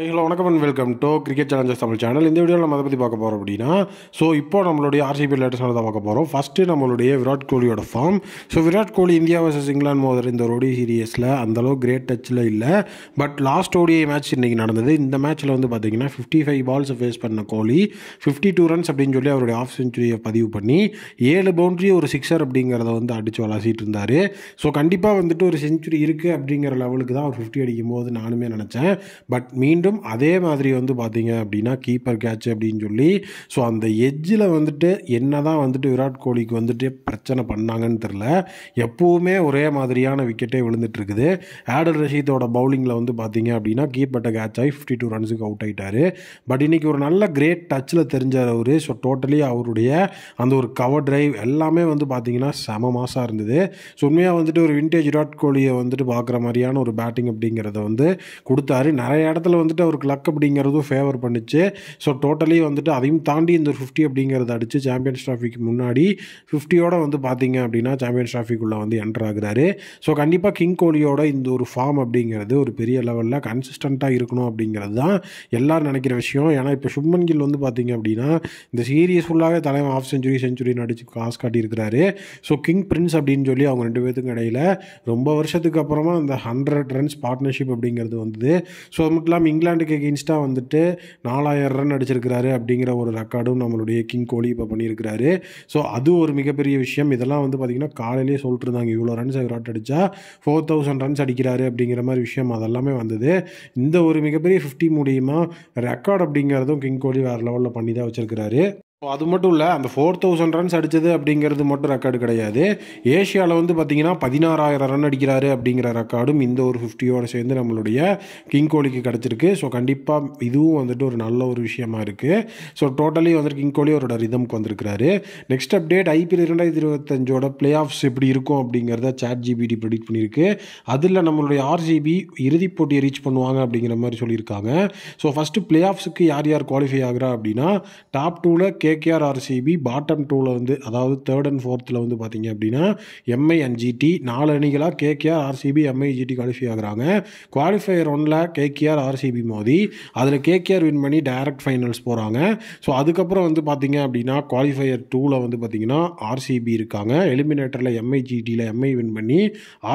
Hello வணக்கம் and welcome to cricket Challengers Tamil channel. இந்த வீடியோவில் நம்ம அதை பற்றி பார்க்க போகிறோம் அப்படின்னா, இப்போ நம்மளுடைய ஆர்சிபி லேட்டஸ்டாக தான் பார்க்க போகிறோம். ஃபஸ்ட்டு நம்மளுடைய Virat கோலியோட form. Virat Kohli India versus England மோதிர இந்த ஓடி சீரியஸில் அந்தளவுக்கு கிரேட் டச்சில் இல்லை. பட் லாஸ்ட் ஓடிஐ மேட்ச் இன்றைக்கி நடந்தது. இந்த மேட்ச்சில் பார்த்தீங்கன்னா 55 பால்ஸை ஃபேஸ் பண்ண கோலி 52 ரன்ஸ் அப்படின்னு சொல்லி அவருடைய ஆஃப் செஞ்சுரியை பதிவு பண்ணி 7 பவுண்ட்ரி ஒரு சிக்ஸர் அப்படிங்கிறத அடித்து விளாசிட்டு இருந்தார். கண்டிப்பாக ஒரு செஞ்சுரி இருக்குது அப்படிங்கிற லெவலுக்கு தான் அவர் 50 அடிக்கும் போது நானுமே நினச்சேன். பட் மீண்டும் அதே மாதிரி பார்த்தீங்க அப்படின்னா கீப்பர் கேட்ச் அப்படின்னு சொல்லி அந்த எட்ஜில் என்ன தான் விராட் கோலிக்கு பிரச்சனை பண்ணாங்கன்னு தெரில. எப்போவுமே ஒரே மாதிரியான விக்கெட்டே விழுந்துட்டு இருக்குது. ஆடல் ரஷீதோட பவுலிங்கில் பார்த்தீங்க அப்படின்னா கீப்பர்ட்ட கேட்ச் ஆகி 52 ரன்ஸுக்கு அவுட் ஆகிட்டார். பட் இன்றைக்கி ஒரு நல்ல கிரேட் டச்சில் தெரிஞ்சார் அவர். டோட்டலி அவருடைய அந்த ஒரு கவர் டிரைவ் எல்லாமே பார்த்தீங்கன்னா செம மாசாக இருந்தது. உண்மையாக ஒரு விண்டேஜ் விராட் கோலியை பார்க்குற மாதிரியான ஒரு பேட்டிங் அப்படிங்கிறத கொடுத்தாரு. நிறைய இடத்துல அவருக்கு லக் அப்படிங்கிறதும் ஃபேவர் பண்ணிச்சு. டோட்டலி அதையும் தாண்டி இந்த ஒரு 50 அப்படிங்கிறத அடித்து சாம்பியன்ஸ் ட்ராஃபிக்கு முன்னாடி 50யோட பார்த்தீங்க அப்படின்னா சாம்பியன்ஸ் ட்ராஃபிக்குள்ளே என்டர் ஆகுறாரு. கண்டிப்பாக கிங் கோலியோட இந்த ஒரு ஃபார்ம் அப்படிங்கிறது ஒரு பெரிய லெவலில் கன்சிஸ்டண்ட்டாக இருக்கணும் அப்படிங்கிறது தான் எல்லோரும் நினைக்கிற விஷயம். ஏன்னா இப்போ சுப்மன் கில் பார்த்தீங்க அப்படின்னா இந்த சீரியஸ் ஃபுல்லாகவே தலைவன் ஆஃப் செஞ்சுரின்னு அடித்து காசு காட்டியிருக்கிறாரு. கிங் பிரின்ஸ் அப்படின்னு சொல்லி அவங்க ரெண்டு பேர்த்துக்கும் இடையில் ரொம்ப வருஷத்துக்கு அப்புறமா அந்த 100 ரன்ஸ் பார்ட்னர்ஷிப் அப்படிங்கிறது வந்தது. அது மட்டும் இல்லாமல் இங்கிலாந்துக்கு எகெயின்ஸ்டாக 4000 ரன் அடிச்சிருக்கிறாரு அப்படிங்கிற ஒரு ரெக்கார்டும் நம்மளுடைய கிங் கோலி இப்போ பண்ணியிருக்கிறாரு. அது ஒரு மிகப்பெரிய விஷயம். இதெல்லாம் பார்த்திங்கன்னா காலையிலேயே சொல்லிட்டு இருந்தாங்க, இவ்வளோ ரன்ஸ் விராட் அடித்தா 4000 ரன்ஸ் அடிக்கிறாரு அப்படிங்கிற மாதிரி விஷயம் அதெல்லாமே வந்தது. இந்த ஒரு மிகப்பெரிய 50 மூலியமாக ரெக்கார்ட் அப்படிங்கிறதும் கிங் கோலி வேறு லெவலில் பண்ணி தான் வச்சுருக்கிறாரு. அது மட்டும் இல்லை, அந்த 4000 ரன்ஸ் அடித்தது அப்படிங்கிறது மட்டும் ரெக்கார்டு கிடையாது. ஏஷியாவில் பார்த்தீங்கன்னா 16000 ரன் அடிக்கிறாரு அப்படிங்கிற ரெக்கார்டும் இந்த ஒரு 50யோடு சேர்ந்து நம்மளுடைய கிங் கோலிக்கு கிடச்சிருக்கு. கண்டிப்பாக இதுவும் ஒரு நல்ல ஒரு விஷயமா இருக்குது. டோட்டலி கிங் கோலி அவரோட ரிதம்க்கு வந்திருக்கிறாரு. Next update, IPL 2025 play of எப்படி இருக்கும் அப்படிங்கிறத ChatGPT ப்ரெடிக்ட் பண்ணியிருக்கு. அதில் நம்மளுடைய ஆர்சிபி இறுதிப் போட்டியை ரீச் பண்ணுவாங்க அப்படிங்கிற மாதிரி சொல்லியிருக்காங்க. ஃபஸ்ட்டு பிளே ஆஃப்ஸுக்கு யார் யார் குவாலிஃபை ஆகிறா அப்படின்னா, டாப் 2ல் கேகேஆர் ஆர்சிபி, பாட்டம் 2ல் அதாவது 3rd and 4th பார்த்தீங்க அப்படின்னா எம்ஐ அண்ட் ஜிடி. 4 அணிகளாக KKR RCB MI GT qualify ஆகுறாங்க. குவாலிஃபையர் 1ல் கேகேஆர் ஆர்சிபி மோதி அதில் கேகேஆர் வின் பண்ணி டைரக்ட் ஃபைனல்ஸ் போகிறாங்க. அதுக்கப்புறம் பார்த்தீங்க அப்படின்னா குவாலிஃபையர் 2ல் பார்த்தீங்கன்னா ஆர்சிபி இருக்காங்க. எலிமினேட்டரில் எம்ஐ ஜிடியில் எம்ஐ வின் பண்ணி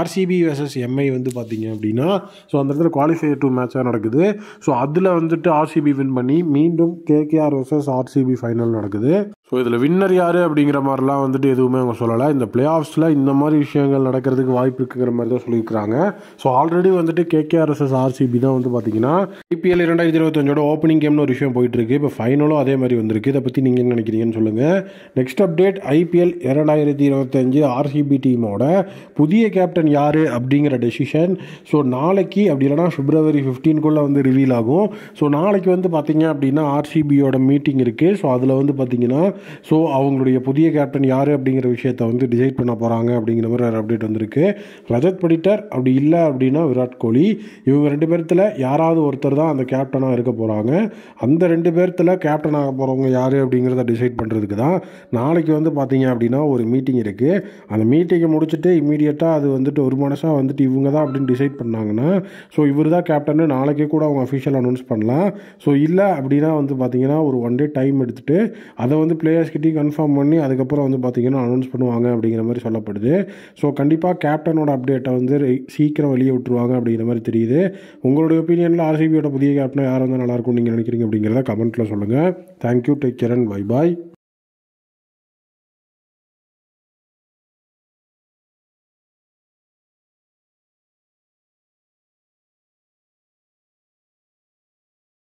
ஆர்சிபி வெர்சஸ் எம்ஐ பார்த்தீங்க அப்படின்னா அந்த இடத்துல குவாலிஃபையர் 2 மேட்சாக நடக்குது. அதில் ஆர்சிபி வின் பண்ணி மீண்டும் கேகேஆர் வெர்சஸ் ஆர்சிபி ஃபைனல் நடக்குது. இதில் வின்னர் யார் அப்படிங்கிற மாதிரிலாம் எதுவுமே அவங்க சொல்லலை. இந்த பிளே ஆஃப்ஸில் இந்த மாதிரி விஷயங்கள் நடக்கிறதுக்கு வாய்ப்பு இருக்குங்கிற மாதிரி தான் சொல்லியிருக்கிறாங்க. ஆல்ரெடி கேகேஆர் வெர்சஸ் ஆர்சிபி தான் பார்த்தீங்கன்னா ஐபிஎல் 2025 ஓப்பனிங் கேம்னு ஒரு விஷயம் போயிட்டுருக்கு. இப்போ ஃபைனலும் அதே மாதிரி வந்திருக்கு. இதை பற்றி நீங்கள் என்ன நினைக்கிறீங்கன்னு சொல்லுங்கள். நெக்ஸ்ட் அப்டேட், ஐபிஎல் 2025 ஆர்சிபி டீமோட புதிய கேப்டன் யார் அப்படிங்கிற டெசிஷன் நாளைக்கு அப்படி இல்லைனா February 15 ரிவீல் ஆகும். நாளைக்கு பார்த்தீங்க அப்படின்னா ஆர்சிபியோட மீட்டிங் இருக்குது. அதில் பார்த்தீங்கன்னா அவங்களுடைய புதிய கேப்டன் யார் அப்படிங்கிற விஷயத்தை டிசைட் பண்ண போகிறாங்க அப்படிங்கிற மாதிரி ஒரு அப்டேட் வந்திருக்கு. ரஜத் படிட்டர் அப்படி இல்லை அப்படின்னா விராட் கோலி, இவங்க 2 பேர்த்தில் யாராவது ஒருத்தர் தான் அந்த கேப்டனாக இருக்க போகிறாங்க. அந்த 2 பேர்த்தில் கேப்டன் ஆக போகிறவங்க யார் அப்படிங்கிறத டிசைட் பண்ணுறதுக்கு தான் நாளைக்கு பார்த்தீங்க அப்படின்னா ஒரு மீட்டிங் இருக்குது. அந்த மீட்டிங்கை முடிச்சுட்டு இம்மீடியட்டாக அது ஒரு மனசாக இவங்க தான் அப்படின்னு டிசைட் பண்ணாங்கன்னா இவர் தான் கேப்டன்னு நாளைக்கே கூட அவங்க அஃபிஷியல் அனௌன்ஸ் பண்ணலாம். இல்லை அப்படின்னா பார்த்தீங்கன்னா ஒரு 1 டே டைம் எடுத்துகிட்டு அதை பிளேயர்ஸ்கிட்டையும் கன்ஃபார்ம் பண்ணி அதுக்கப்புறம் பார்த்தீங்கன்னா அனௌன்ஸ் பண்ணுவாங்க அப்படிங்கிற மாதிரி சொல்லப்படுது. கண்டிப்பாக கேப்டனோட அப்டேட்டை சீக்கிரம் வெளியே விட்டுருவாங்க அப்படிங்கிற மாதிரி தெரியுது. உங்களுடைய ஒப்பீனியனில் ஆர்சிபியோட புதிய கேப்டனாக யார் நல்லாயிருக்கும் நீங்கள் நினைக்கிறீங்க அப்படிங்கிறத கமெண்ட்டில் சொல்லுங்கள். Thank you, take care and bye bye.